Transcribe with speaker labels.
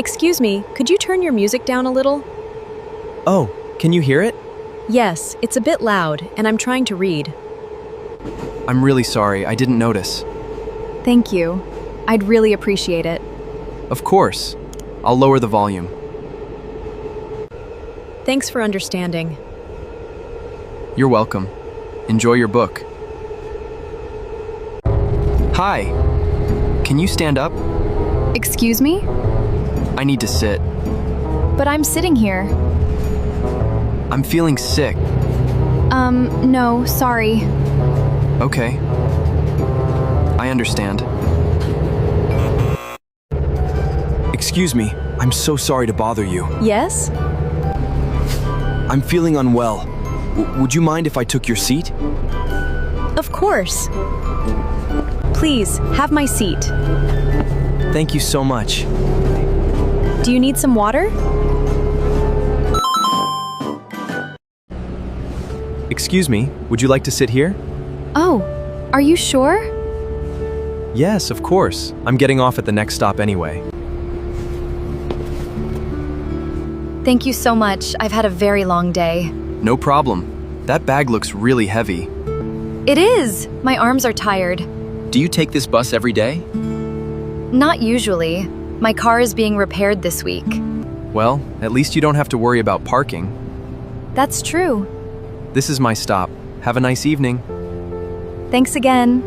Speaker 1: Excuse me, could you turn your music down a little?
Speaker 2: Oh, can you hear it?
Speaker 1: Yes, it's a bit loud, and I'm trying to read.
Speaker 2: I'm really sorry, I didn't notice.
Speaker 1: Thank you. I'd really appreciate it.
Speaker 2: Of course. I'll lower the volume.
Speaker 1: Thanks for understanding.
Speaker 2: You're welcome. Enjoy your book. Hi. Can you stand up?
Speaker 3: Excuse me?
Speaker 2: I need to sit.
Speaker 3: But I'm sitting here.
Speaker 2: I'm feeling sick.
Speaker 3: No, sorry.
Speaker 2: Okay. I understand. Excuse me, I'm so sorry to bother you.
Speaker 1: Yes?
Speaker 2: I'm feeling unwell. Would you mind if I took your seat?
Speaker 1: Of course. Please, have my seat.
Speaker 2: Thank you so much.
Speaker 1: Do you need some water?
Speaker 2: Excuse me, would you like to sit here?
Speaker 3: Oh, are you sure?
Speaker 2: Yes, of course. I'm getting off at the next stop anyway.
Speaker 3: Thank you so much. I've had a very long day.
Speaker 2: No problem. That bag looks really heavy.
Speaker 3: It is! My arms are tired.
Speaker 2: Do you take this bus every day?
Speaker 3: Not usually. My car is being repaired this week.
Speaker 2: Well, at least you don't have to worry about parking.
Speaker 3: That's true.
Speaker 2: This is my stop. Have a nice evening.
Speaker 3: Thanks again.